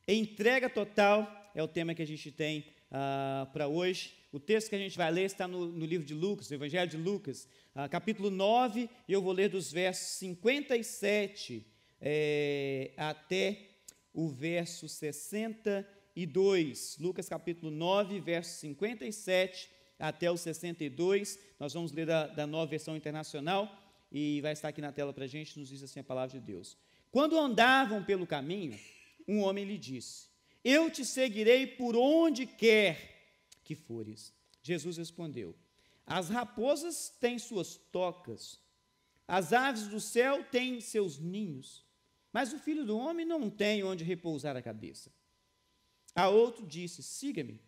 Entrega total é o tema que a gente tem para hoje. O texto que a gente vai ler está no livro de Lucas, no Evangelho de Lucas, capítulo 9, e eu vou ler dos versos 57 até o verso 62. Lucas capítulo 9, verso 57 até o 62. Nós vamos ler da Nova Versão Internacional, e vai estar aqui na tela para a gente. Nos diz assim a palavra de Deus. Quando andavam pelo caminho, um homem lhe disse: eu te seguirei por onde quer que fores. Jesus respondeu: as raposas têm suas tocas, as aves do céu têm seus ninhos, mas o Filho do Homem não tem onde repousar a cabeça. A outro disse: siga-me.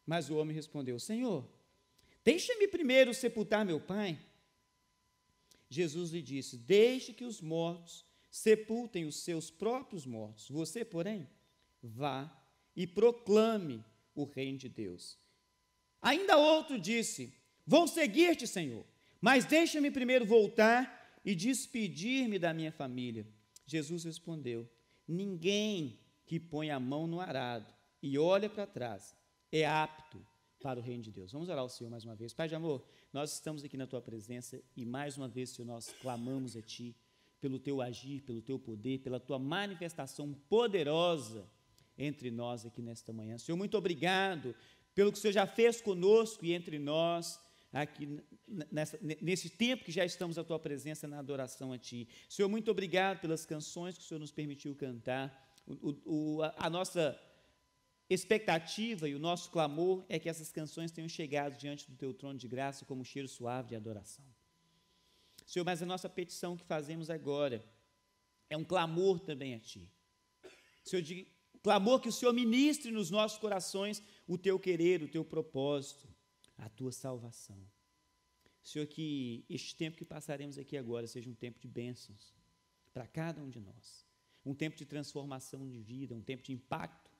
Mas o homem respondeu: Senhor, deixa-me primeiro sepultar meu pai. Jesus lhe disse: deixe que os mortos sepultem os seus próprios mortos. Você, porém, vá e proclame o reino de Deus. Ainda outro disse: vou seguir-te, Senhor, mas deixa-me primeiro voltar e despedir-me da minha família. Jesus respondeu: ninguém que põe a mão no arado e olha para trás é apto para o reino de Deus. Vamos orar ao Senhor mais uma vez. Pai de amor, nós estamos aqui na tua presença e mais uma vez, Senhor, nós clamamos a ti pelo teu agir, pelo teu poder, pela tua manifestação poderosa entre nós aqui nesta manhã. Senhor, muito obrigado pelo que o Senhor já fez conosco e entre nós, aqui nesse tempo que já estamos à tua presença na adoração a ti. Senhor, muito obrigado pelas canções que o Senhor nos permitiu cantar. A nossa expectativa e o nosso clamor é que essas canções tenham chegado diante do teu trono de graça como um cheiro suave de adoração. Senhor, mas a nossa petição que fazemos agora é um clamor também a ti. Senhor, clamor que o Senhor ministre nos nossos corações o teu querer, o teu propósito, a tua salvação. Senhor, que este tempo que passaremos aqui agora seja um tempo de bênçãos para cada um de nós, um tempo de transformação de vida, um tempo de impacto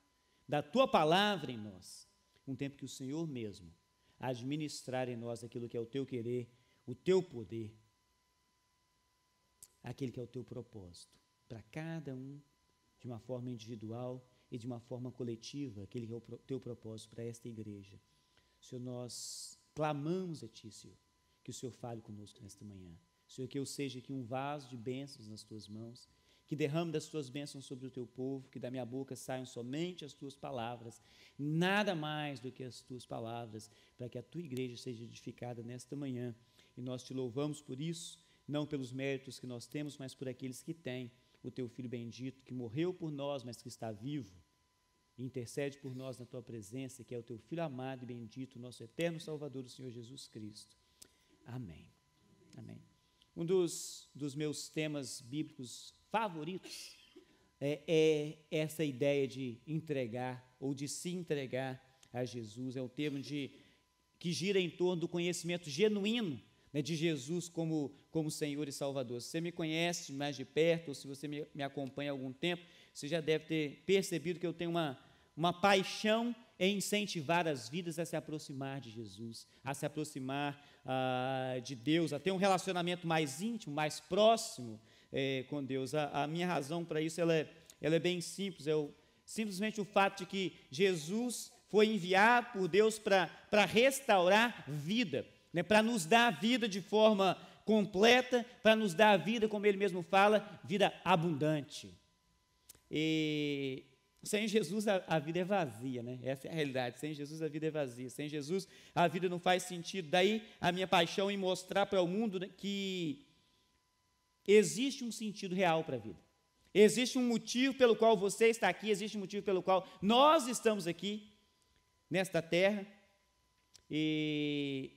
da tua palavra em nós, um tempo que o Senhor mesmo administrar em nós aquilo que é o teu querer, o teu poder, aquele que é o teu propósito, para cada um, de uma forma individual e de uma forma coletiva, aquele que é o teu propósito para esta igreja. Senhor, nós clamamos a ti, Senhor, que o Senhor fale conosco nesta manhã. Senhor, que eu seja aqui um vaso de bênçãos nas tuas mãos, que derrame das tuas bênçãos sobre o teu povo, que da minha boca saiam somente as tuas palavras, nada mais do que as tuas palavras, para que a tua igreja seja edificada nesta manhã. E nós te louvamos por isso, não pelos méritos que nós temos, mas por aqueles que têm o teu Filho bendito, que morreu por nós, mas que está vivo, e intercede por nós na tua presença, que é o teu Filho amado e bendito, nosso eterno Salvador, o Senhor Jesus Cristo. Amém. Amém. Um dos meus temas bíblicos favoritos é essa ideia de entregar, ou de se entregar a Jesus. É o termo que gira em torno do conhecimento genuíno, né, de Jesus como Senhor e Salvador. Se você me conhece mais de perto, ou se você me acompanha há algum tempo, você já deve ter percebido que eu tenho uma paixão em incentivar as vidas a se aproximar de Jesus, a se aproximar de Deus, a ter um relacionamento mais íntimo, mais próximo com Deus. A minha razão para isso ela é bem simples, simplesmente o fato de que Jesus foi enviado por Deus para restaurar vida, né, para nos dar a vida de forma completa, para nos dar a vida, como ele mesmo fala, vida abundante. E sem Jesus a vida é vazia, né? Essa é a realidade. Sem Jesus a vida é vazia. Sem Jesus a vida não faz sentido. Daí a minha paixão em mostrar para o mundo que existe um sentido real para a vida. Existe um motivo pelo qual você está aqui, existe um motivo pelo qual nós estamos aqui nesta terra, e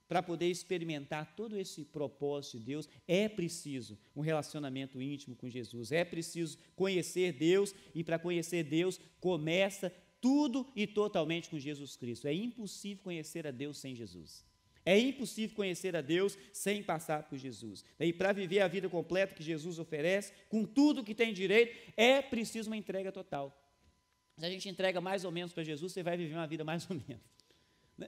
para poder experimentar todo esse propósito de Deus, é preciso um relacionamento íntimo com Jesus, é preciso conhecer Deus, e para conhecer Deus, começa tudo e totalmente com Jesus Cristo. É impossível conhecer a Deus sem Jesus. É impossível conhecer a Deus sem passar por Jesus. Daí, para viver a vida completa que Jesus oferece, com tudo que tem direito, é preciso uma entrega total. Se a gente entrega mais ou menos para Jesus, você vai viver uma vida mais ou menos.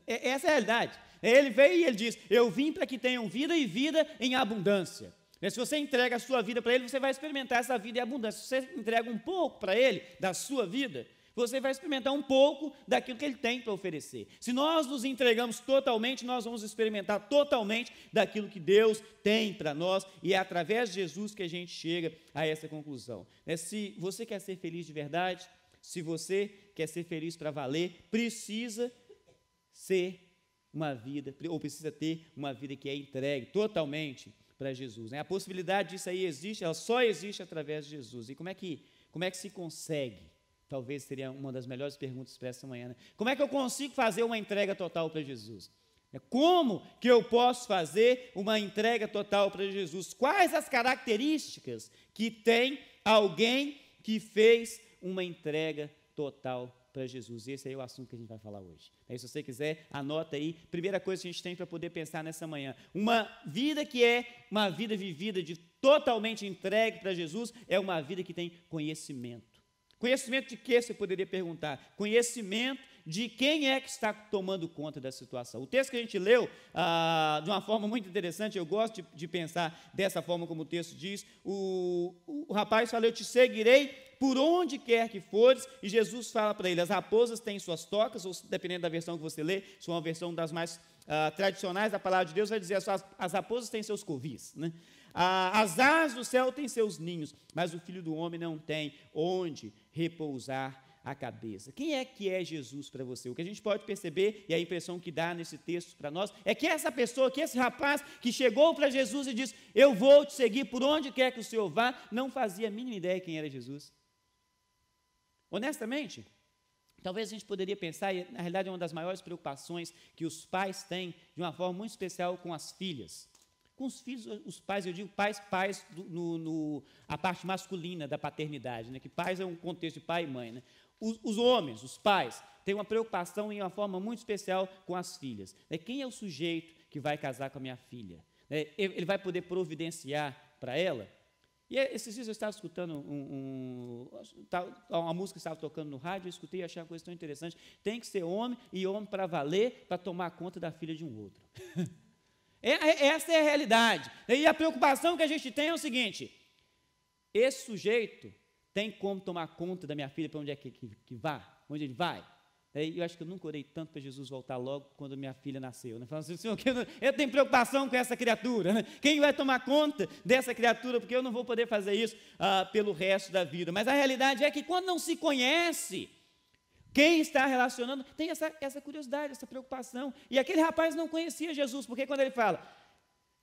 Essa é a realidade. Ele veio e ele diz: eu vim para que tenham vida e vida em abundância. Se você entrega a sua vida para Ele, você vai experimentar essa vida em abundância. Se você entrega um pouco para Ele, da sua vida, você vai experimentar um pouco daquilo que Ele tem para oferecer. Se nós nos entregamos totalmente, nós vamos experimentar totalmente daquilo que Deus tem para nós, e é através de Jesus que a gente chega a essa conclusão. Se você quer ser feliz de verdade, se você quer ser feliz para valer, precisa ser uma vida, ou precisa ter uma vida que é entregue totalmente para Jesus. A possibilidade disso aí existe, ela só existe através de Jesus. E como é que se consegue? Talvez seria uma das melhores perguntas para essa manhã. Como é que eu consigo fazer uma entrega total para Jesus? Como que eu posso fazer uma entrega total para Jesus? Quais as características que tem alguém que fez uma entrega total para Jesus? Esse aí é o assunto que a gente vai falar hoje. Se você quiser, anota aí. Primeira coisa que a gente tem para poder pensar nessa manhã. Uma vida que é uma vida vivida de totalmente entregue para Jesus é uma vida que tem conhecimento. Conhecimento de quê, você poderia perguntar? Conhecimento de quem é que está tomando conta da situação. O texto que a gente leu, de uma forma muito interessante, eu gosto de pensar dessa forma como o texto diz, o rapaz fala, eu te seguirei por onde quer que fores, e Jesus fala para ele, as raposas têm suas tocas, ou dependendo da versão que você lê, se é uma versão das mais tradicionais da palavra de Deus, vai dizer, as raposas têm seus covis, né? As aves do céu têm seus ninhos, mas o Filho do Homem não tem onde repousar a cabeça. Quem é que é Jesus para você? O que a gente pode perceber, e a impressão que dá nesse texto para nós, é que essa pessoa, que esse rapaz que chegou para Jesus e disse, eu vou te seguir por onde quer que o Senhor vá, não fazia a mínima ideia quem era Jesus. Honestamente, talvez a gente poderia pensar, e na realidade é uma das maiores preocupações que os pais têm, de uma forma muito especial com as filhas. Com os filhos, os pais, eu digo pais, a parte masculina da paternidade, né? Que pais é um contexto de pai e mãe, né? Os homens, os pais, têm uma preocupação em uma forma muito especial com as filhas. Quem é o sujeito que vai casar com a minha filha? Ele vai poder providenciar para ela? E esses dias eu estava escutando uma música que estava tocando no rádio, eu escutei e achei uma coisa tão interessante. Tem que ser homem e homem para valer, para tomar conta da filha de um outro. Essa é a realidade. E a preocupação que a gente tem é o seguinte, esse sujeito tem como tomar conta da minha filha para onde é que vá? Onde ele vai? Eu acho que eu nunca orei tanto para Jesus voltar logo quando minha filha nasceu. Né? Falando assim, Senhor, eu tenho preocupação com essa criatura. Né? Quem vai tomar conta dessa criatura? Porque eu não vou poder fazer isso pelo resto da vida. Mas a realidade é que quando não se conhece quem está relacionando, tem essa curiosidade, essa preocupação. E aquele rapaz não conhecia Jesus, porque quando ele fala,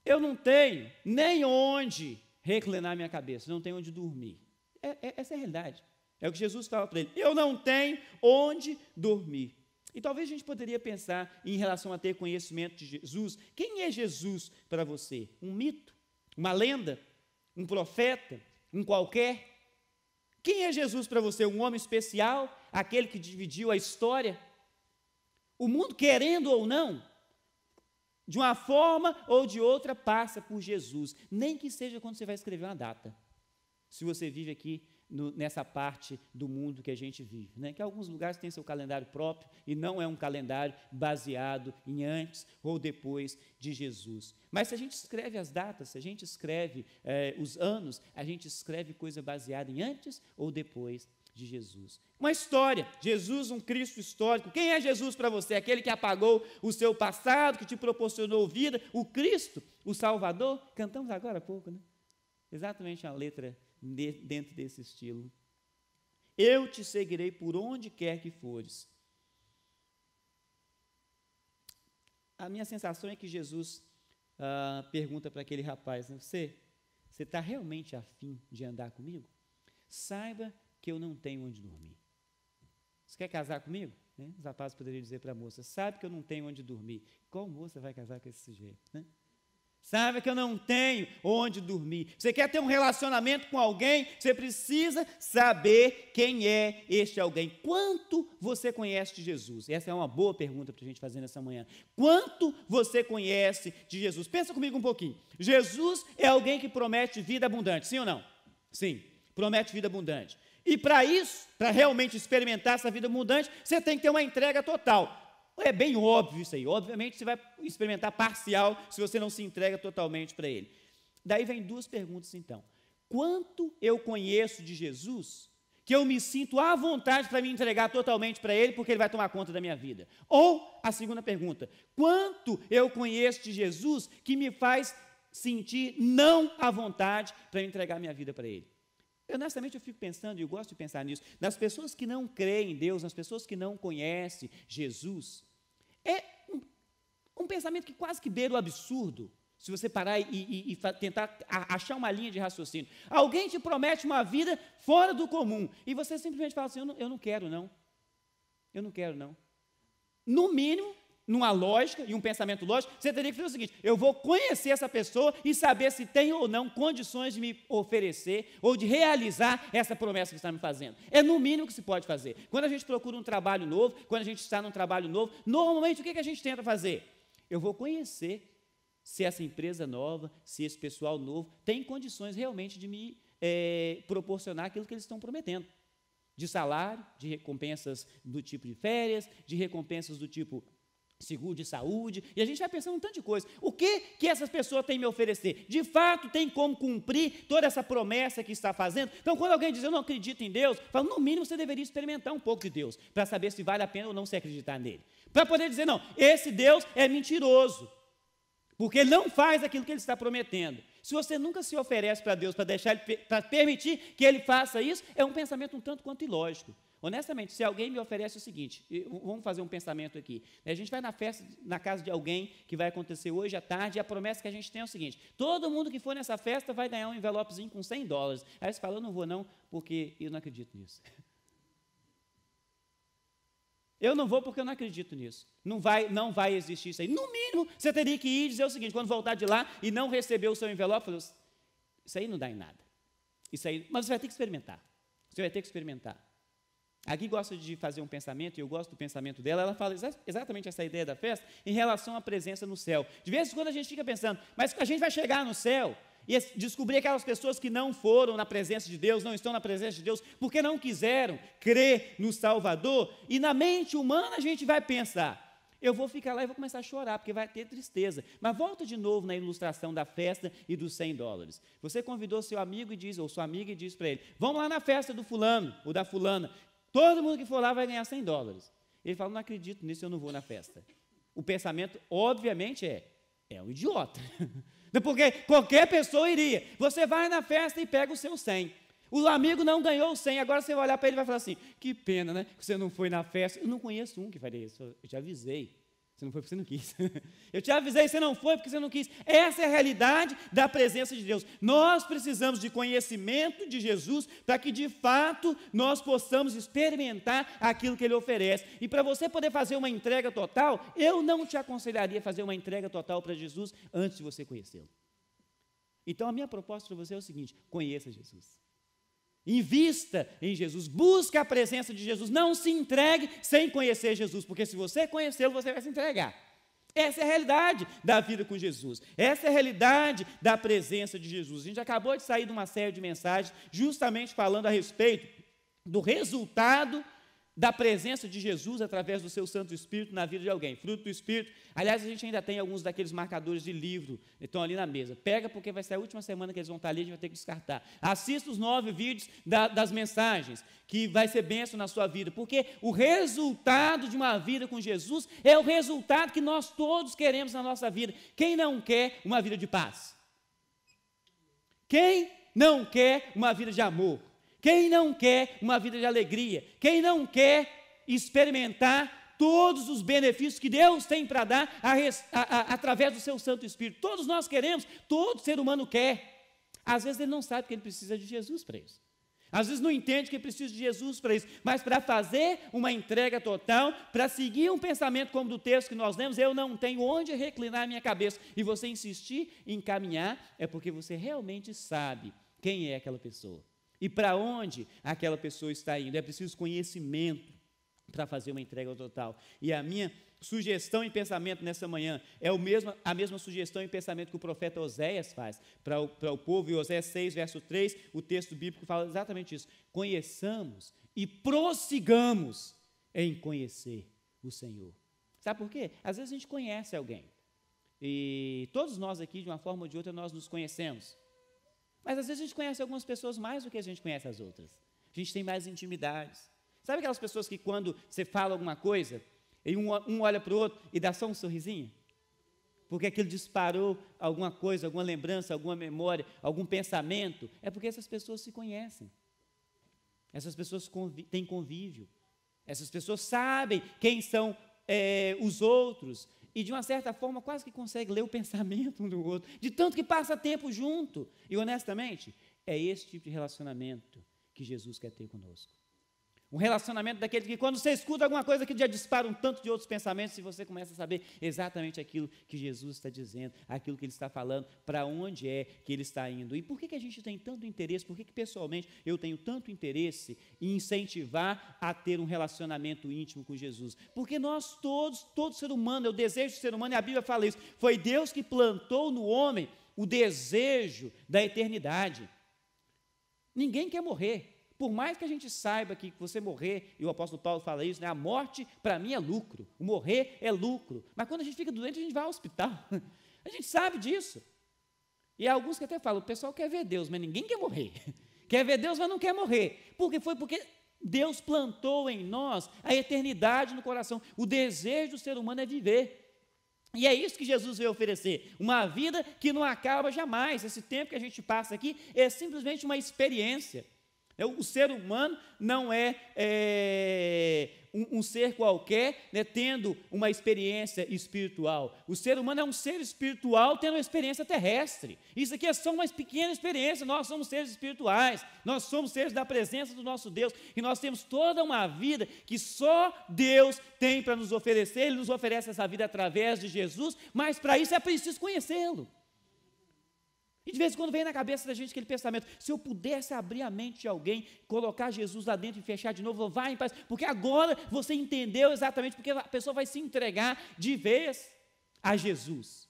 eu não tenho nem onde reclinar minha cabeça, não tenho onde dormir. Essa é a realidade. É o que Jesus fala para ele, eu não tenho onde dormir. E talvez a gente poderia pensar em relação a ter conhecimento de Jesus. Quem é Jesus para você? Um mito? Uma lenda? Um profeta? Um qualquer? Quem é Jesus para você? Um homem especial? Aquele que dividiu a história? O mundo, querendo ou não, de uma forma ou de outra, passa por Jesus. Nem que seja quando você vai escrever uma data. Se você vive aqui nessa parte do mundo que a gente vive, né? Que alguns lugares têm seu calendário próprio e não é um calendário baseado em antes ou depois de Jesus. Mas se a gente escreve as datas, se a gente escreve os anos, a gente escreve coisa baseada em antes ou depois de Jesus. Uma história, Jesus, um Cristo histórico. Quem é Jesus para você? Aquele que apagou o seu passado, que te proporcionou vida, o Cristo, o Salvador? Cantamos agora há pouco, né? Exatamente a letra dentro desse estilo. Eu te seguirei por onde quer que fores. A minha sensação é que Jesus pergunta para aquele rapaz, né, você está realmente afim de andar comigo? Saiba que eu não tenho onde dormir. Você quer casar comigo? Né? Os rapazes poderiam dizer para a moça, sabe que eu não tenho onde dormir. Qual moça vai casar com esse sujeito? Né? Sabe que eu não tenho onde dormir. Você quer ter um relacionamento com alguém, você precisa saber quem é este alguém. Quanto você conhece de Jesus? Essa é uma boa pergunta para a gente fazer nessa manhã. Quanto você conhece de Jesus? Pensa comigo um pouquinho. Jesus é alguém que promete vida abundante, sim ou não? Sim, promete vida abundante. E para isso, para realmente experimentar essa vida abundante, você tem que ter uma entrega total. É bem óbvio isso aí. Obviamente, você vai experimentar parcial se você não se entrega totalmente para Ele. Daí vem duas perguntas, então. Quanto eu conheço de Jesus, que eu me sinto à vontade para me entregar totalmente para Ele, porque Ele vai tomar conta da minha vida? Ou, a segunda pergunta, quanto eu conheço de Jesus, que me faz sentir não à vontade para me entregar minha vida para Ele? Honestamente, eu fico pensando, e eu gosto de pensar nisso, nas pessoas que não creem em Deus, nas pessoas que não conhecem Jesus, é um pensamento que quase que beira o absurdo, se você parar e tentar achar uma linha de raciocínio. Alguém te promete uma vida fora do comum, e você simplesmente fala assim, eu não quero não, eu não quero não. No mínimo, numa lógica e um pensamento lógico, você teria que fazer o seguinte: eu vou conhecer essa pessoa e saber se tem ou não condições de me oferecer ou de realizar essa promessa que está me fazendo. É no mínimo que se pode fazer. Quando a gente procura um trabalho novo, quando a gente está num trabalho novo, normalmente o que a gente tenta fazer? Eu vou conhecer se essa empresa nova, se esse pessoal novo tem condições realmente de me proporcionar aquilo que eles estão prometendo. De salário, de recompensas do tipo de férias, de recompensas do tipo seguro de saúde, e a gente vai pensando um tanto de coisa. O que essas pessoas têm me oferecer? De fato, tem como cumprir toda essa promessa que está fazendo? Então, quando alguém diz, eu não acredito em Deus, fala, no mínimo, você deveria experimentar um pouco de Deus, para saber se vale a pena ou não se acreditar nele. Para poder dizer, não, esse Deus é mentiroso, porque ele não faz aquilo que ele está prometendo. Se você nunca se oferece para Deus, para permitir que ele faça isso, é um pensamento um tanto quanto ilógico. Honestamente, se alguém me oferece o seguinte, vamos fazer um pensamento aqui, a gente vai na festa, na casa de alguém, que vai acontecer hoje à tarde, e a promessa que a gente tem é o seguinte: todo mundo que for nessa festa vai ganhar um envelopezinho com $100. Aí você fala, eu não vou não, porque eu não acredito nisso. Eu não vou porque eu não acredito nisso. Não vai existir isso aí. No mínimo, você teria que ir e dizer o seguinte, quando voltar de lá e não receber o seu envelope, falou, isso aí não dá em nada. Isso aí, mas você vai ter que experimentar. Você vai ter que experimentar. A Gui gosta de fazer um pensamento, e eu gosto do pensamento dela, ela fala exatamente essa ideia da festa em relação à presença no céu. De vez em quando a gente fica pensando, mas a gente vai chegar no céu e descobrir aquelas pessoas que não foram na presença de Deus, não estão na presença de Deus, porque não quiseram crer no Salvador, e na mente humana a gente vai pensar, eu vou ficar lá e vou começar a chorar, porque vai ter tristeza. Mas volta de novo na ilustração da festa e dos $100. Você convidou seu amigo ou sua amiga e diz para ele, vamos lá na festa do fulano ou da fulana, todo mundo que for lá vai ganhar $100. Ele fala, não acredito nisso, eu não vou na festa. O pensamento, obviamente, é um idiota. Porque qualquer pessoa iria. Você vai na festa e pega o seu 100. O amigo não ganhou o 100, agora você vai olhar para ele e vai falar assim, que pena, né, que você não foi na festa. Eu não conheço um que faria isso, eu te avisei. Você não foi porque você não quis. Eu te avisei, você não foi porque você não quis. Essa é a realidade da presença de Deus. Nós precisamos de conhecimento de Jesus para que, de fato, nós possamos experimentar aquilo que Ele oferece. E para você poder fazer uma entrega total, eu não te aconselharia a fazer uma entrega total para Jesus antes de você conhecê-lo. Então, a minha proposta para você é o seguinte, conheça Jesus. Invista em Jesus, busque a presença de Jesus, não se entregue sem conhecer Jesus, porque se você conhecê-lo, você vai se entregar. Essa é a realidade da vida com Jesus, essa é a realidade da presença de Jesus. A gente acabou de sair de uma série de mensagens, justamente falando a respeito do resultado da presença de Jesus através do seu Santo Espírito na vida de alguém, fruto do Espírito. Aliás, a gente ainda tem alguns daqueles marcadores de livro, estão ali na mesa. Pega, porque vai ser a última semana que eles vão estar ali, a gente vai ter que descartar. Assista os 9 vídeos das mensagens, que vai ser bênção na sua vida, porque o resultado de uma vida com Jesus é o resultado que nós todos queremos na nossa vida. Quem não quer uma vida de paz? Quem não quer uma vida de amor? Quem não quer uma vida de alegria? Quem não quer experimentar todos os benefícios que Deus tem para dar através do seu Santo Espírito? Todos nós queremos, todo ser humano quer. Às vezes ele não sabe que ele precisa de Jesus para isso. Às vezes não entende que ele precisa de Jesus para isso. Mas para fazer uma entrega total, para seguir um pensamento como do texto que nós lemos, eu não tenho onde reclinar a minha cabeça. E você insistir em caminhar, é porque você realmente sabe quem é aquela pessoa. E para onde aquela pessoa está indo. É preciso conhecimento para fazer uma entrega total. E a minha sugestão e pensamento nessa manhã é a mesma sugestão e pensamento que o profeta Oséias faz para o povo. Em Oséias 6, verso 3, o texto bíblico fala exatamente isso. Conheçamos e prossigamos em conhecer o Senhor. Sabe por quê? Às vezes a gente conhece alguém. E todos nós aqui, de uma forma ou de outra, nós nos conhecemos. Mas às vezes a gente conhece algumas pessoas mais do que a gente conhece as outras. A gente tem mais intimidades. Sabe aquelas pessoas que quando você fala alguma coisa, e um olha para o outro e dá só um sorrisinho? Porque aquilo disparou alguma coisa, alguma lembrança, alguma memória, algum pensamento. É porque essas pessoas se conhecem. Essas pessoas têm convívio. Essas pessoas sabem quem são os outros. E, de uma certa forma, quase que consegue ler o pensamento um do outro, de tanto que passa tempo junto. E, honestamente, é esse tipo de relacionamento que Jesus quer ter conosco. Um relacionamento daquele que, quando você escuta alguma coisa, que já dispara um tanto de outros pensamentos, e você começa a saber exatamente aquilo que Jesus está dizendo, aquilo que Ele está falando, para onde é que Ele está indo. E por que a gente tem tanto interesse, por que pessoalmente eu tenho tanto interesse em incentivar a ter um relacionamento íntimo com Jesus? Porque nós todos, todo ser humano, é o desejo do ser humano, e a Bíblia fala isso, foi Deus que plantou no homem o desejo da eternidade. Ninguém quer morrer. Por mais que a gente saiba que você morrer, e o apóstolo Paulo fala isso, né, a morte para mim é lucro, o morrer é lucro. Mas quando a gente fica doente, a gente vai ao hospital. A gente sabe disso. E há alguns que até falam, o pessoal quer ver Deus, mas ninguém quer morrer. Quer ver Deus, mas não quer morrer. Porque Deus plantou em nós a eternidade no coração. O desejo do ser humano é viver. E é isso que Jesus veio oferecer, uma vida que não acaba jamais. Esse tempo que a gente passa aqui é simplesmente uma experiência. O ser humano não é um ser qualquer, né, tendo uma experiência espiritual. O ser humano é um ser espiritual tendo uma experiência terrestre. Isso aqui é só uma pequena experiência. Nós somos seres espirituais, nós somos seres da presença do nosso Deus, e nós temos toda uma vida que só Deus tem para nos oferecer. Ele nos oferece essa vida através de Jesus, mas para isso é preciso conhecê-lo. E de vez em quando vem na cabeça da gente aquele pensamento, se eu pudesse abrir a mente de alguém, colocar Jesus lá dentro e fechar de novo, vai em paz, porque agora você entendeu exatamente, porque a pessoa vai se entregar de vez a Jesus.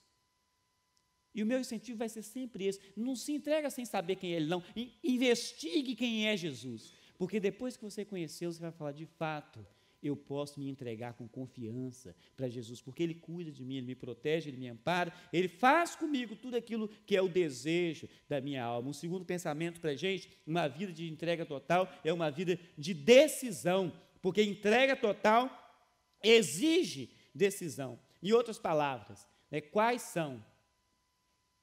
E o meu incentivo vai ser sempre esse, não se entrega sem saber quem é Ele, não, investigue quem é Jesus, porque depois que você conheceu, você vai falar, de fato, eu posso me entregar com confiança para Jesus, porque Ele cuida de mim, Ele me protege, Ele me ampara, Ele faz comigo tudo aquilo que é o desejo da minha alma. Um segundo pensamento para a gente, uma vida de entrega total, é uma vida de decisão, porque entrega total exige decisão. Em outras palavras, né, quais são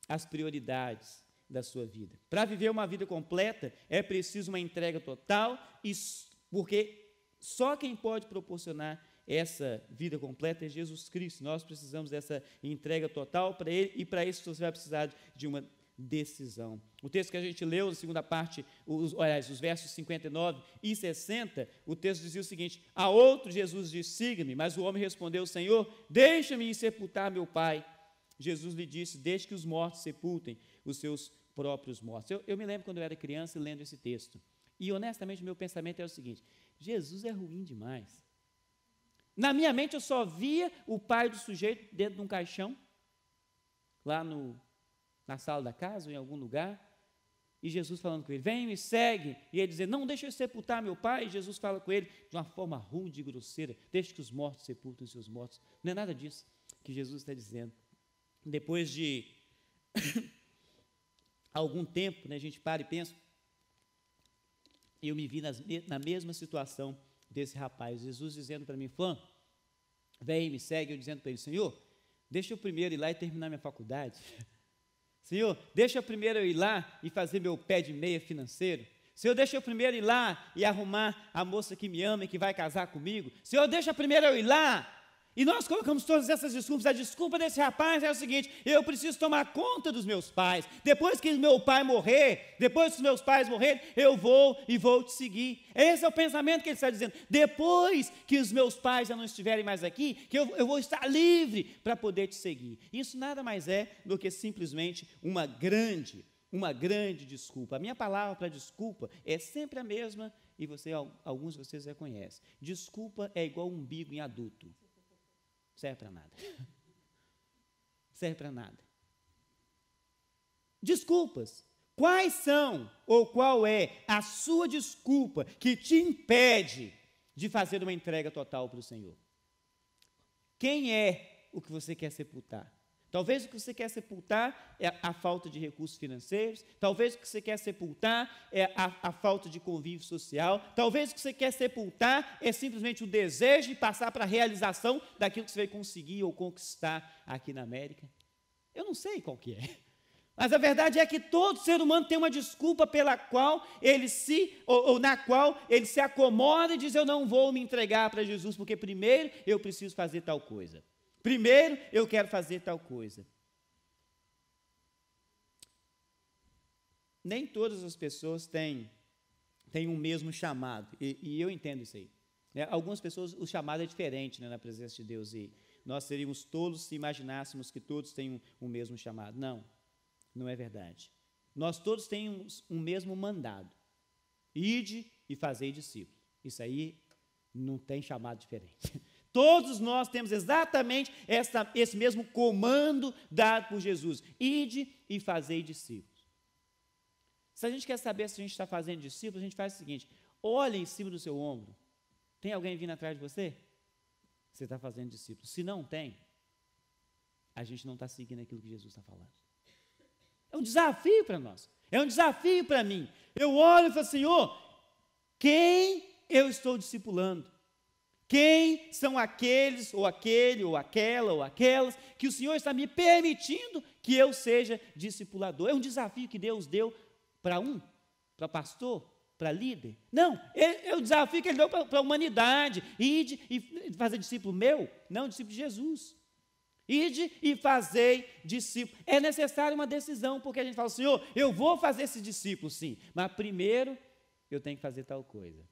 as prioridades da sua vida? Para viver uma vida completa, é preciso uma entrega total, porque só quem pode proporcionar essa vida completa é Jesus Cristo. Nós precisamos dessa entrega total para Ele, e para isso você vai precisar de uma decisão. O texto que a gente leu, na segunda parte, os versos 59 e 60, o texto dizia o seguinte: a outro Jesus disse, siga-me, mas o homem respondeu, Senhor, deixa-me ir sepultar meu pai. Jesus lhe disse, deixe que os mortos sepultem os seus próprios mortos. Eu me lembro quando eu era criança lendo esse texto, e honestamente o meu pensamento era o seguinte: Jesus é ruim demais. Na minha mente eu só via o pai do sujeito dentro de um caixão, lá na sala da casa ou em algum lugar, e Jesus falando com ele, vem, me segue, e ele dizendo, não, deixa eu sepultar meu pai, e Jesus fala com ele de uma forma rude e grosseira, deixa que os mortos sepultem os seus mortos. Não é nada disso que Jesus está dizendo. Depois de algum tempo, né, a gente para e pensa, eu me vi na mesma situação desse rapaz, Jesus dizendo para mim, Fã, vem, me segue, eu dizendo para ele, Senhor, deixa eu primeiro ir lá e terminar minha faculdade. Senhor, deixa eu primeiro ir lá e fazer meu pé de meia financeiro. Senhor, deixa eu primeiro ir lá e arrumar a moça que me ama e que vai casar comigo. Senhor, deixa primeiro eu ir lá. E nós colocamos todas essas desculpas. A desculpa desse rapaz é o seguinte: eu preciso tomar conta dos meus pais. Depois que meu pai morrer, depois que os meus pais morrerem, eu vou te seguir. Esse é o pensamento que ele está dizendo. Depois que os meus pais já não estiverem mais aqui, que eu vou estar livre para poder te seguir. Isso nada mais é do que simplesmente uma grande desculpa. A minha palavra para desculpa é sempre a mesma, e alguns de vocês já conhecem. Desculpa é igual umbigo em adulto. Serve para nada. Serve para nada. Desculpas. Quais são, ou qual é a sua desculpa que te impede de fazer uma entrega total para o Senhor? Quem é o que você quer sepultar? Talvez o que você quer sepultar é a falta de recursos financeiros, talvez o que você quer sepultar é a falta de convívio social, talvez o que você quer sepultar é simplesmente o desejo de passar para a realização daquilo que você vai conseguir ou conquistar aqui na América. Eu não sei qual que é, mas a verdade é que todo ser humano tem uma desculpa pela qual na qual ele se acomoda e diz: eu não vou me entregar para Jesus, porque primeiro eu preciso fazer tal coisa. Primeiro, eu quero fazer tal coisa. Nem todas as pessoas têm o mesmo chamado, e eu entendo isso aí. Algumas pessoas, o chamado é diferente, na presença de Deus, e nós seríamos tolos se imaginássemos que todos têm o mesmo chamado. Não, não é verdade. Nós todos temos um mesmo mandado: ide e fazei discípulos. Isso aí não tem chamado diferente. Todos nós temos exatamente esse mesmo comando dado por Jesus: ide e fazei discípulos. Se a gente quer saber se a gente está fazendo discípulos, a gente faz o seguinte: olha em cima do seu ombro. Tem alguém vindo atrás de você? Você está fazendo discípulos. Se não tem, a gente não está seguindo aquilo que Jesus está falando. É um desafio para nós. É um desafio para mim. Eu olho e falo: Senhor, quem eu estou discipulando? Quem são aqueles, ou aquele, ou aquela, ou aquelas, que o Senhor está me permitindo que eu seja discipulador? É um desafio que Deus deu para pastor, para líder? Não, é o desafio que Ele deu para a humanidade: ide e fazer discípulo meu, não discípulo de Jesus. Ide e fazei discípulo. É necessário uma decisão, porque a gente fala: Senhor, eu vou fazer esse discípulo, sim, mas primeiro eu tenho que fazer tal coisa.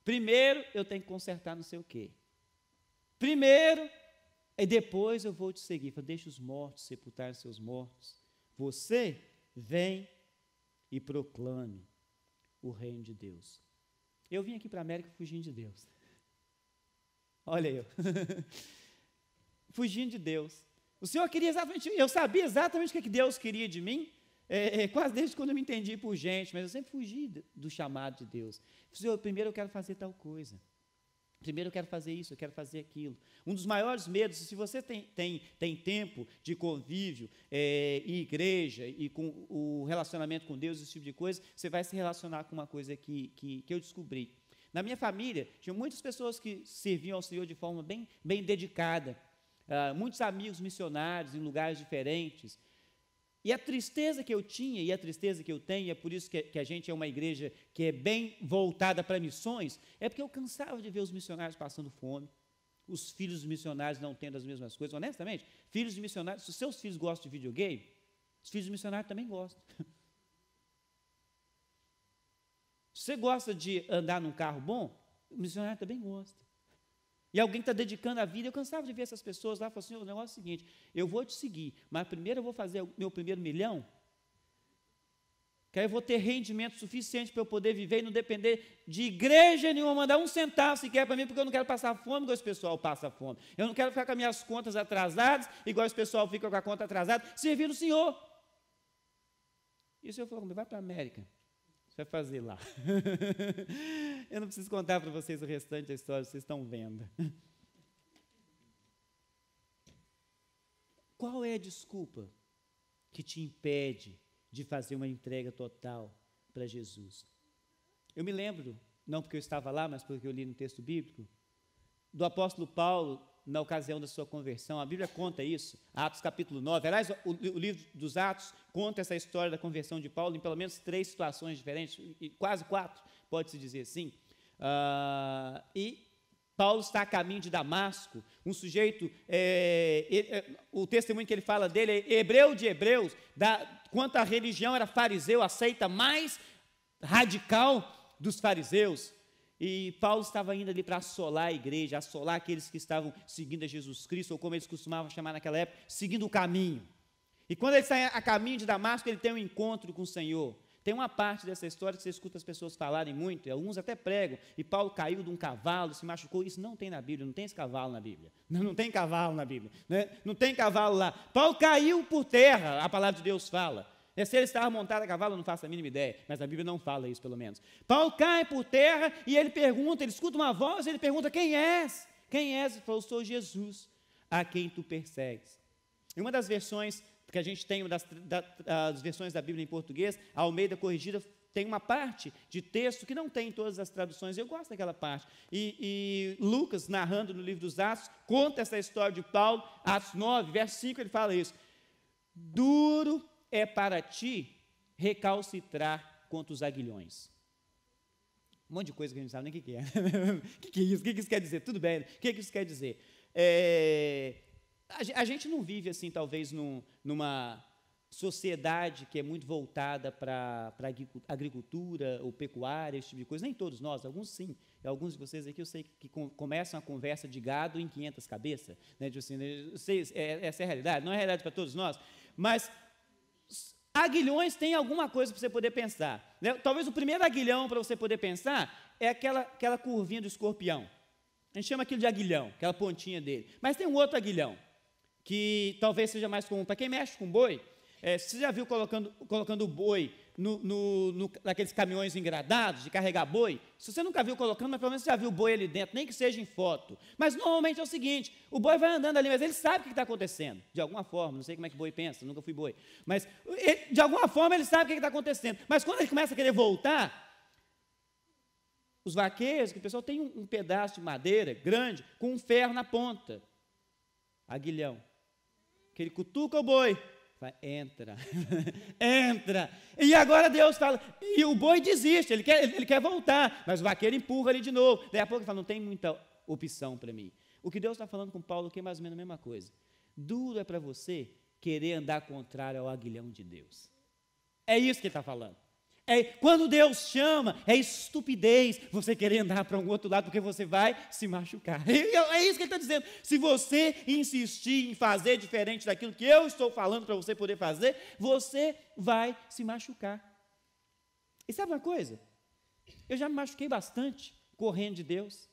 Primeiro eu tenho que consertar não sei o quê. Primeiro, e depois eu vou te seguir. Deixa os mortos sepultar seus mortos. Você vem e proclame o reino de Deus. Eu vim aqui para a América fugindo de Deus. Olha eu. Fugindo de Deus. O Senhor queria exatamente, eu sabia exatamente o que Deus queria de mim, quase desde quando eu me entendi por gente, mas eu sempre fugi do chamado de Deus. Senhor, primeiro eu quero fazer tal coisa. Primeiro eu quero fazer isso, eu quero fazer aquilo. Um dos maiores medos, se você tem tempo de convívio em igreja e com o relacionamento com Deus, esse tipo de coisa, você vai se relacionar com uma coisa que eu descobri. Na minha família, tinha muitas pessoas que serviam ao Senhor de forma bem dedicada. Muitos amigos missionários em lugares diferentes. E a tristeza que eu tinha e a tristeza que eu tenho, e é por isso que a gente é uma igreja que é bem voltada para missões, é porque eu cansava de ver os missionários passando fome, os filhos dos missionários não tendo as mesmas coisas. Honestamente, filhos de missionários, se os seus filhos gostam de videogame, os filhos de missionários também gostam. Se você gosta de andar num carro bom, o missionário também gosta. E alguém está dedicando a vida. Eu cansava de ver essas pessoas lá e falava assim: o negócio é o seguinte, eu vou te seguir, mas primeiro eu vou fazer o meu primeiro milhão, que aí eu vou ter rendimento suficiente para eu poder viver e não depender de igreja nenhuma, mandar um centavo sequer para mim, porque eu não quero passar fome igual esse pessoal passa fome. Eu não quero ficar com as minhas contas atrasadas, igual esse pessoal fica com a conta atrasada, servindo o Senhor. E o Senhor falou: vai para a América, você vai fazer lá. Eu não preciso contar para vocês o restante da história, vocês estão vendo. Qual é a desculpa que te impede de fazer uma entrega total para Jesus? Eu me lembro, não porque eu estava lá, mas porque eu li no texto bíblico, do apóstolo Paulo, na ocasião da sua conversão. A Bíblia conta isso, Atos capítulo 9. Aliás, o livro dos Atos conta essa história da conversão de Paulo em pelo menos 3 situações diferentes, quase 4, pode-se dizer assim. E Paulo está a caminho de Damasco, um sujeito, o testemunho que ele fala dele é hebreu de hebreus, quanto à religião era fariseu, a seita mais radical dos fariseus. E Paulo estava indo ali para assolar a igreja, assolar aqueles que estavam seguindo a Jesus Cristo, ou como eles costumavam chamar naquela época, seguindo o caminho. E quando ele sai a caminho de Damasco, ele tem um encontro com o Senhor. Tem uma parte dessa história que você escuta as pessoas falarem muito, e alguns até pregam, e Paulo caiu de um cavalo, se machucou. Isso não tem na Bíblia, não tem esse cavalo na Bíblia. Não tem cavalo na Bíblia, né? Não tem cavalo lá. Paulo caiu por terra, a palavra de Deus fala. Se ele estava montado a cavalo, eu não faço a mínima ideia, mas a Bíblia não fala isso, pelo menos. Paulo cai por terra e ele pergunta, ele escuta uma voz, ele pergunta: quem és? Quem és? Ele falou: sou Jesus, a quem tu persegues. Em uma das versões que a gente tem, das versões da Bíblia em português, a Almeida Corrigida, tem uma parte de texto que não tem em todas as traduções. Eu gosto daquela parte. E Lucas, narrando no livro dos Atos, conta essa história de Paulo, Atos 9, verso 5, ele fala isso. Duro é para ti recalcitrar contra os aguilhões. Um monte de coisa que a gente não sabe nem o que é. O que é isso? O que isso quer dizer? Tudo bem, o que isso quer dizer? A gente não vive assim, talvez, numa sociedade que é muito voltada para agricultura ou pecuária, esse tipo de coisa. Nem todos nós, alguns sim. E alguns de vocês aqui eu sei que começam a conversa de gado em 500 cabeças. Né? Assim, eu sei, essa é a realidade, não é a realidade para todos nós, mas aguilhões tem alguma coisa para você poder pensar. Né? Talvez o primeiro aguilhão para você poder pensar é aquela curvinha do escorpião. A gente chama aquilo de aguilhão, aquela pontinha dele. Mas tem um outro aguilhão, que talvez seja mais comum para quem mexe com boi. Você já viu colocando o boi naqueles caminhões engradados de carregar boi? Se você nunca viu colocando, mas pelo menos você já viu o boi ali dentro, nem que seja em foto. Mas normalmente é o seguinte, o boi vai andando ali, mas ele sabe o que está acontecendo, de alguma forma. Não sei como é que boi pensa, nunca fui boi. Mas de alguma forma ele sabe o que está acontecendo. Mas quando ele começa a querer voltar, os vaqueiros, que o pessoal tem um pedaço de madeira grande, com um ferro na ponta, aguilhão, que ele cutuca o boi, vai, entra, entra, e agora Deus fala, e o boi desiste, ele quer voltar, mas o vaqueiro empurra ele de novo, daí a pouco ele fala, não tem muita opção para mim. O que Deus está falando com Paulo aqui é mais ou menos a mesma coisa. Duro é para você querer andar contrário ao aguilhão de Deus. É isso que ele está falando. Quando Deus chama, é estupidez você querer andar para um outro lado, porque você vai se machucar. É isso que ele está dizendo. Se você insistir em fazer diferente daquilo que eu estou falando para você poder fazer, você vai se machucar. E sabe uma coisa? Eu já me machuquei bastante correndo de Deus.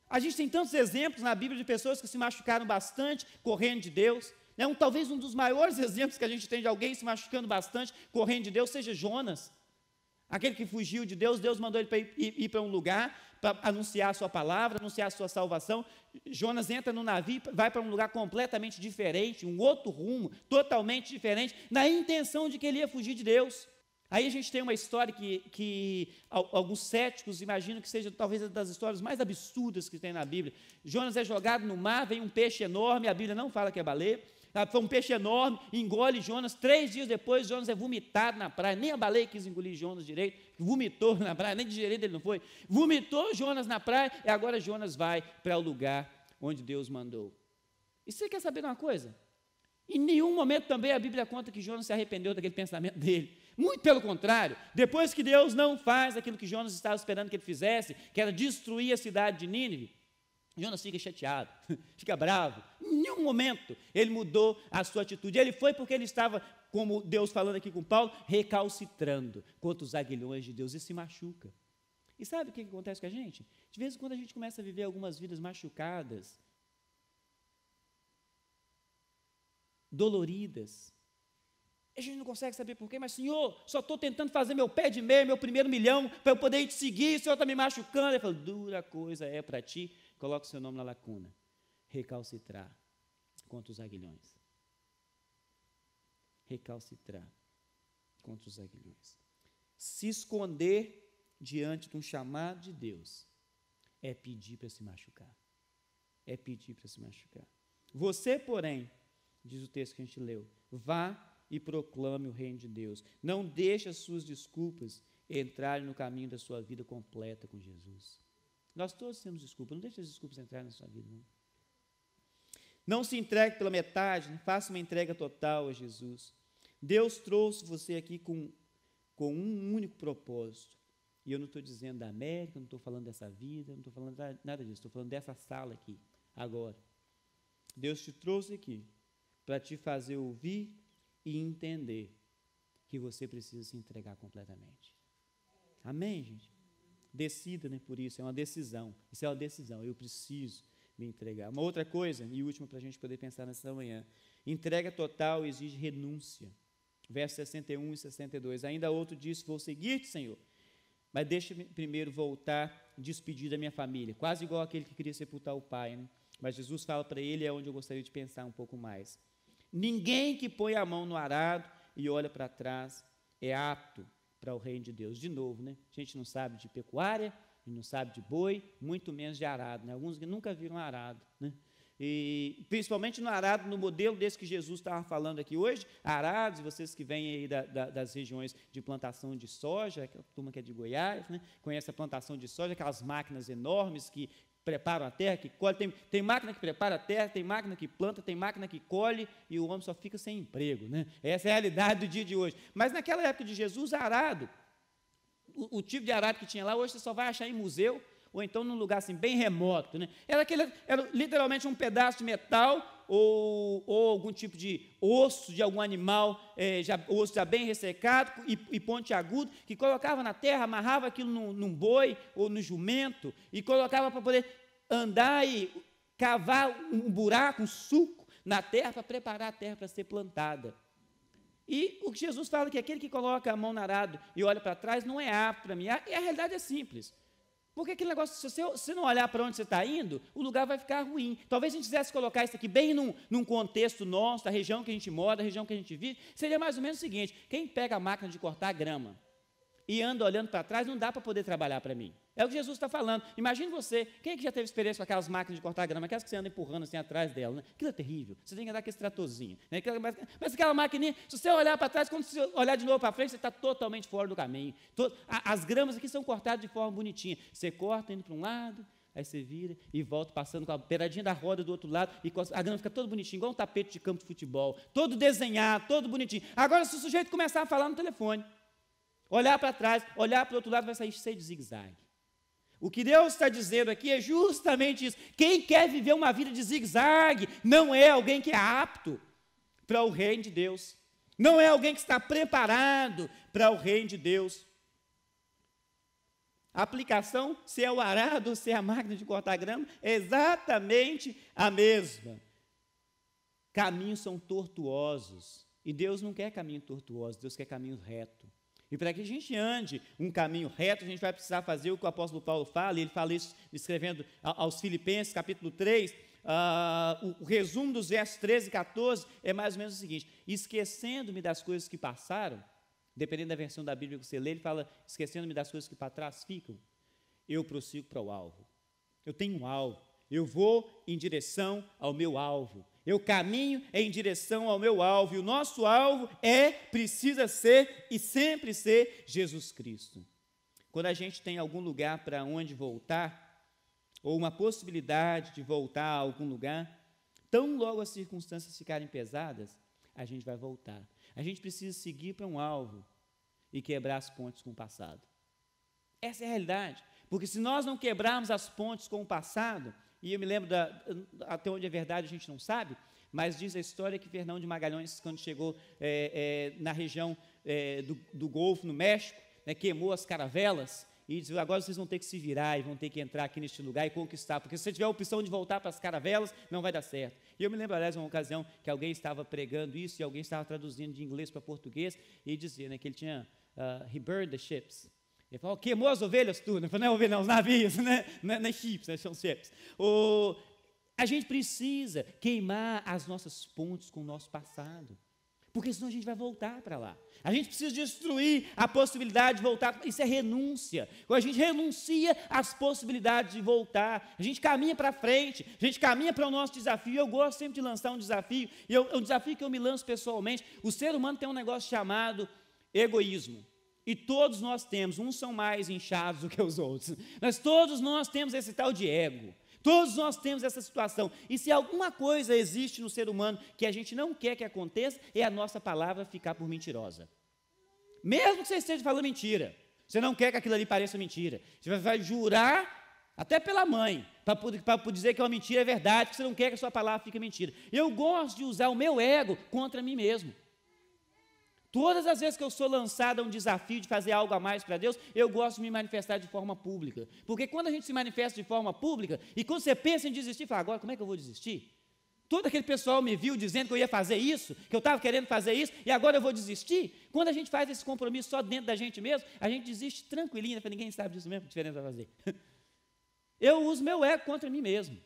A gente tem tantos exemplos na Bíblia de pessoas que se machucaram bastante correndo de Deus. Talvez um dos maiores exemplos que a gente tem de alguém se machucando bastante correndo de Deus seja Jonas. Aquele que fugiu de Deus, Deus mandou ele ir para um lugar para anunciar a sua palavra, anunciar a sua salvação. Jonas entra no navio, vai para um lugar completamente diferente, um outro rumo, totalmente diferente, na intenção de que ele ia fugir de Deus. Aí a gente tem uma história que alguns céticos imaginam que seja talvez uma das histórias mais absurdas que tem na Bíblia. Jonas é jogado no mar, vem um peixe enorme, a Bíblia não fala que é baleia, foi um peixe enorme, engole Jonas, 3 dias depois Jonas é vomitado na praia, nem a baleia quis engolir Jonas direito, vomitou na praia, nem de direito ele não foi, vomitou Jonas na praia, e agora Jonas vai para o lugar onde Deus mandou. E você quer saber de uma coisa? Em nenhum momento também a Bíblia conta que Jonas se arrependeu daquele pensamento dele, muito pelo contrário, depois que Deus não faz aquilo que Jonas estava esperando que ele fizesse, que era destruir a cidade de Nínive, Jonas fica chateado, fica bravo. Em nenhum momento ele mudou a sua atitude. Ele foi porque ele estava, como Deus falando aqui com Paulo, recalcitrando contra os aguilhões de Deus e se machuca. E sabe o que acontece com a gente? De vez em quando a gente começa a viver algumas vidas machucadas, doloridas. A gente não consegue saber por quê, mas Senhor, só estou tentando fazer meu pé de meia, meu primeiro milhão, para eu poder ir te seguir, o Senhor está me machucando. Ele fala, dura coisa é para ti. Coloque o seu nome na lacuna. Recalcitrar contra os aguilhões. Recalcitrar contra os aguilhões. Se esconder diante de um chamado de Deus é pedir para se machucar. É pedir para se machucar. Você, porém, diz o texto que a gente leu, vá e proclame o reino de Deus. Não deixe as suas desculpas entrarem no caminho da sua vida completa com Jesus. Nós todos temos desculpas, não deixe as desculpas entrarem na sua vida. Não se entregue pela metade, faça uma entrega total a Jesus. Deus trouxe você aqui com um único propósito. E eu não estou dizendo da América, não estou falando dessa vida, não estou falando nada disso, estou falando dessa sala aqui, agora. Deus te trouxe aqui para te fazer ouvir e entender que você precisa se entregar completamente. Amém, gente? Decida, né, por isso, é uma decisão. Isso é uma decisão, eu preciso me entregar. Uma outra coisa, e última para a gente poder pensar nessa manhã, entrega total exige renúncia. Versos 61 e 62, ainda outro disse, vou seguir-te, Senhor, mas deixa-me primeiro voltar, despedir da minha família, quase igual aquele que queria sepultar o pai, né? Mas Jesus fala para ele, é onde eu gostaria de pensar um pouco mais. Ninguém que põe a mão no arado e olha para trás é apto para o reino de Deus. De novo, né? A gente não sabe de pecuária, a gente não sabe de boi, muito menos de arado, né? Alguns que nunca viram arado, né? E principalmente no arado, no modelo desse que Jesus estava falando aqui hoje, arados, vocês que vêm aí das regiões de plantação de soja, aquela turma que é de Goiás, né? Conhece a plantação de soja, aquelas máquinas enormes que preparam a terra, que colhe, tem máquina que prepara a terra, tem máquina que planta, tem máquina que colhe, e o homem só fica sem emprego, né? Essa é a realidade do dia de hoje. Mas naquela época de Jesus, arado, o tipo de arado que tinha lá, hoje você só vai achar em museu, ou então num lugar assim bem remoto, né? Era literalmente um pedaço de metal, ou algum tipo de osso de algum animal, osso já bem ressecado e pontiagudo, que colocava na terra, amarrava aquilo num boi ou no jumento, e colocava para poder andar e cavar um buraco, um sulco na terra, para preparar a terra para ser plantada. E o que Jesus fala que aquele que coloca a mão no arado e olha para trás não é apto para mim, a realidade é simples. Porque aquele negócio, se você não olhar para onde você está indo, o lugar vai ficar ruim. Talvez a gente quisesse colocar isso aqui bem num contexto nosso, da região que a gente mora, da região que a gente vive, seria mais ou menos o seguinte: quem pega a máquina de cortar grama e anda olhando para trás, não dá para poder trabalhar para mim. É o que Jesus está falando. Imagine você, quem é que já teve experiência com aquelas máquinas de cortar grama, aquelas que você anda empurrando assim atrás dela, né? Aquilo é terrível, você tem que andar com esse tratorzinho, né? Mas aquela maquininha, se você olhar para trás, quando você olhar de novo para frente, você está totalmente fora do caminho. As gramas aqui são cortadas de forma bonitinha, você corta indo para um lado, aí você vira e volta passando com a beiradinha da roda do outro lado, e a grama fica toda bonitinha, igual um tapete de campo de futebol, todo desenhado, todo bonitinho. Agora, se o sujeito começar a falar no telefone, olhar para trás, olhar para o outro lado, vai sair cheio de zigue-zague. O que Deus está dizendo aqui é justamente isso. Quem quer viver uma vida de zigue-zague não é alguém que é apto para o reino de Deus. Não é alguém que está preparado para o reino de Deus. A aplicação, se é o arado ou se é a máquina de cortar grama, é exatamente a mesma. Caminhos são tortuosos. E Deus não quer caminho tortuoso, Deus quer caminho reto. E para que a gente ande um caminho reto, a gente vai precisar fazer o que o apóstolo Paulo fala, e ele fala isso escrevendo aos Filipenses, capítulo 3, o resumo dos versos 13 e 14 é mais ou menos o seguinte: esquecendo-me das coisas que passaram, dependendo da versão da Bíblia que você lê, ele fala, esquecendo-me das coisas que para trás ficam, eu prossigo para o alvo. Eu tenho um alvo, eu vou em direção ao meu alvo. Eu caminho em direção ao meu alvo, e o nosso alvo precisa ser e sempre ser Jesus Cristo. Quando a gente tem algum lugar para onde voltar, ou uma possibilidade de voltar a algum lugar, tão logo as circunstâncias ficarem pesadas, a gente vai voltar. A gente precisa seguir para um alvo e quebrar as pontes com o passado. Essa é a realidade, porque se nós não quebrarmos as pontes com o passado, e eu me lembro, até onde é verdade a gente não sabe, mas diz a história que Fernão de Magalhães, quando chegou na região do Golfo, no México, né, queimou as caravelas, e disse, agora vocês vão ter que se virar e vão ter que entrar aqui neste lugar e conquistar, porque se você tiver a opção de voltar para as caravelas, não vai dar certo. E eu me lembro, aliás, uma ocasião que alguém estava pregando isso, e alguém estava traduzindo de inglês para português, e dizia, né, que ele tinha, he burned the ships. Ele falou, queimou as ovelhas tudo. Ele falou, não é ovelha, não, os navios, né? Não é chips, né? São ships. A gente precisa queimar as nossas pontes com o nosso passado, porque senão a gente vai voltar para lá. A gente precisa destruir a possibilidade de voltar. Isso é renúncia. Quando a gente renuncia às possibilidades de voltar, a gente caminha para frente, a gente caminha para o nosso desafio. Eu gosto sempre de lançar um desafio, e é um desafio que eu me lanço pessoalmente. O ser humano tem um negócio chamado egoísmo. E todos nós temos, uns são mais inchados do que os outros, mas todos nós temos esse tal de ego, todos nós temos essa situação, e se alguma coisa existe no ser humano que a gente não quer que aconteça, é a nossa palavra ficar por mentirosa. Mesmo que você esteja falando mentira, você não quer que aquilo ali pareça mentira, você vai jurar, até pela mãe, para dizer que uma mentira é verdade, porque você não quer que a sua palavra fique mentira. Eu gosto de usar o meu ego contra mim mesmo. Todas as vezes que eu sou lançado a um desafio de fazer algo a mais para Deus, eu gosto de me manifestar de forma pública. Porque quando a gente se manifesta de forma pública, e quando você pensa em desistir, fala, agora como é que eu vou desistir? Todo aquele pessoal me viu dizendo que eu ia fazer isso, que eu estava querendo fazer isso, e agora eu vou desistir? Quando a gente faz esse compromisso só dentro da gente mesmo, a gente desiste tranquilinho, porque ninguém sabe disso mesmo, que diferença vai fazer. Eu uso meu ego contra mim mesmo.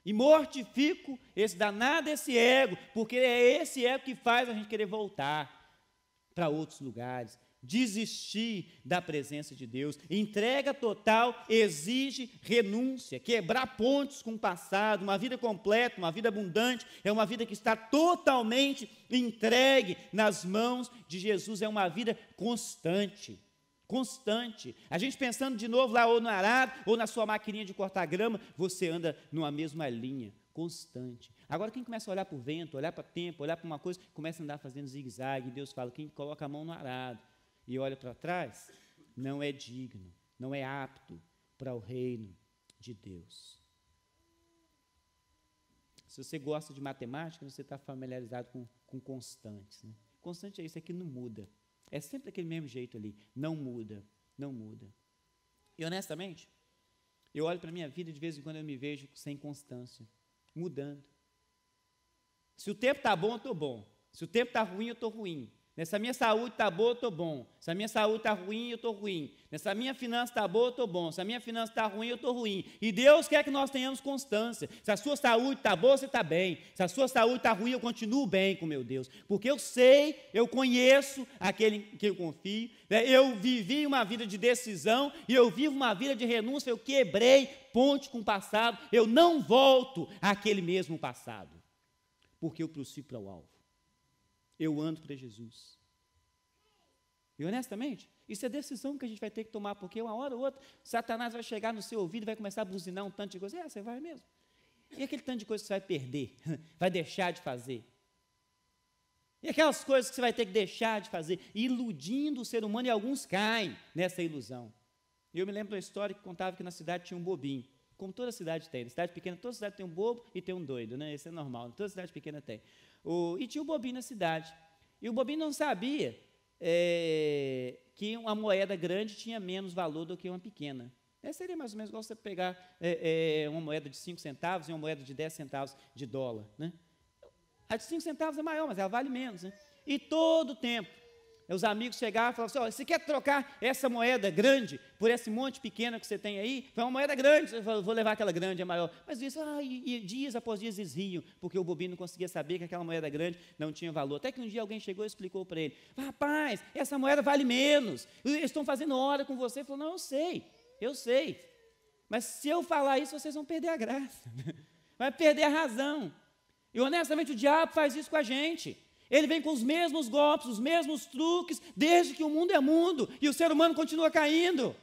E mortifico esse danado, esse ego, porque é esse ego que faz a gente querer voltar para outros lugares, desistir da presença de Deus. Entrega total exige renúncia, quebrar pontes com o passado. Uma vida completa, uma vida abundante, é uma vida que está totalmente entregue nas mãos de Jesus, é uma vida constante. Constante. A gente pensando de novo lá ou no arado, ou na sua maquininha de cortar grama, você anda numa mesma linha, constante. Agora quem começa a olhar para o vento, olhar para o tempo, olhar para uma coisa, começa a andar fazendo zigue-zague, e Deus fala, quem coloca a mão no arado e olha para trás, não é digno, não é apto para o reino de Deus. Se você gosta de matemática, você está familiarizado com constantes, né? Constante é isso, é que não muda. É sempre daquele mesmo jeito ali, não muda, não muda. E honestamente, eu olho para a minha vida e de vez em quando eu me vejo sem constância, mudando. Se o tempo está bom, eu estou bom. Se o tempo está ruim, eu estou ruim. Se a minha saúde está boa, eu estou bom. Se a minha saúde está ruim, eu estou ruim. Se a minha finança está boa, eu estou bom. Se a minha finança está ruim, eu estou ruim. E Deus quer que nós tenhamos constância. Se a sua saúde está boa, você está bem. Se a sua saúde está ruim, eu continuo bem com meu Deus. Porque eu sei, eu conheço aquele que eu confio. Eu vivi uma vida de decisão e eu vivo uma vida de renúncia. Eu quebrei ponte com o passado. Eu não volto àquele mesmo passado. Porque eu prossigo para o alvo. Eu ando para Jesus. E honestamente, isso é decisão que a gente vai ter que tomar, porque uma hora ou outra, Satanás vai chegar no seu ouvido e vai começar a buzinar um tanto de coisa. Você vai mesmo. E aquele tanto de coisa que você vai perder, vai deixar de fazer. E aquelas coisas que você vai ter que deixar de fazer, iludindo o ser humano, e alguns caem nessa ilusão. E eu me lembro de uma história que contava que na cidade tinha um bobinho, como toda cidade tem. Na cidade pequena, toda cidade tem um bobo e tem um doido, né? Isso é normal, toda cidade pequena tem. E tinha um bobinho na cidade. E o bobinho não sabia que uma moeda grande tinha menos valor do que uma pequena. Seria mais ou menos igual você pegar uma moeda de 5 centavos e uma moeda de 10 centavos de dólar. Né? A de 5 centavos é maior, mas ela vale menos. Né? E todo o tempo, os amigos chegavam e falavam assim, você quer trocar essa moeda grande por esse monte pequeno que você tem aí? Foi uma moeda grande, eu vou levar aquela grande, é maior. Mas isso, e dias após dias eles riam, porque o bobinho não conseguia saber que aquela moeda grande não tinha valor. Até que um dia alguém chegou e explicou para ele, rapaz, essa moeda vale menos, eles estão fazendo hora com você. Ele falou, não, eu sei, mas se eu falar isso, vocês vão perder a graça, vai perder a razão. E honestamente o diabo faz isso com a gente. Ele vem com os mesmos golpes, os mesmos truques, desde que o mundo é mundo, e o ser humano continua caindo.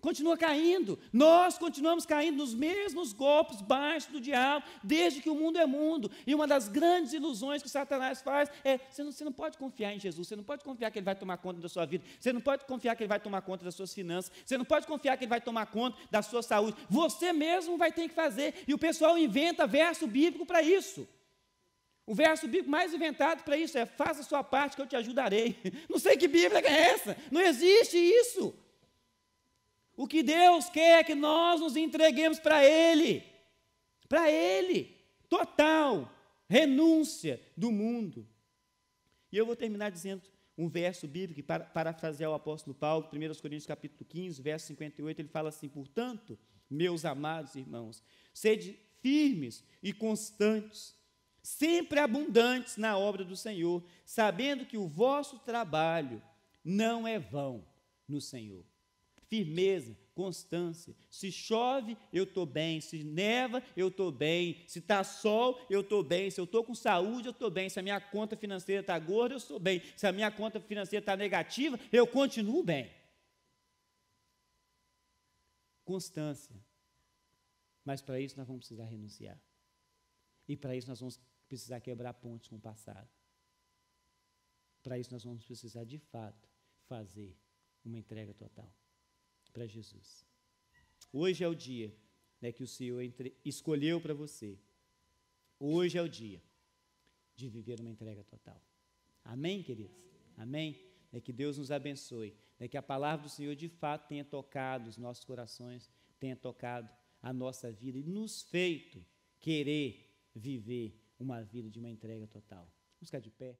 Continua caindo. Nós continuamos caindo nos mesmos golpes baixos do diabo, desde que o mundo é mundo. E uma das grandes ilusões que Satanás faz é, você não pode confiar em Jesus, você não pode confiar que Ele vai tomar conta da sua vida, você não pode confiar que Ele vai tomar conta das suas finanças, você não pode confiar que Ele vai tomar conta da sua saúde. Você mesmo vai ter que fazer. E o pessoal inventa verso bíblico para isso. O verso bíblico mais inventado para isso é, faça a sua parte que eu te ajudarei. Não sei que Bíblia é essa, não existe isso. O que Deus quer é que nós nos entreguemos para Ele, total, renúncia do mundo. E eu vou terminar dizendo um verso bíblico, para parafrasear o apóstolo Paulo, 1 Coríntios capítulo 15, verso 58, ele fala assim, portanto, meus amados irmãos, sede firmes e constantes, sempre abundantes na obra do Senhor, sabendo que o vosso trabalho não é vão no Senhor. Firmeza, constância. Se chove, eu estou bem. Se neva, eu estou bem. Se está sol, eu estou bem. Se eu estou com saúde, eu estou bem. Se a minha conta financeira está gorda, eu estou bem. Se a minha conta financeira está negativa, eu continuo bem. Constância. Mas para isso nós vamos precisar renunciar. E para isso nós vamos precisar quebrar pontes com o passado. Para isso nós vamos precisar, de fato, fazer uma entrega total para Jesus. Hoje é o dia, né, que o Senhor escolheu para você. Hoje é o dia de viver uma entrega total. Amém, queridos? Amém? Que Deus nos abençoe. Que a palavra do Senhor, de fato, tenha tocado os nossos corações, tenha tocado a nossa vida e nos feito querer viver uma vida de uma entrega total. Vamos ficar de pé.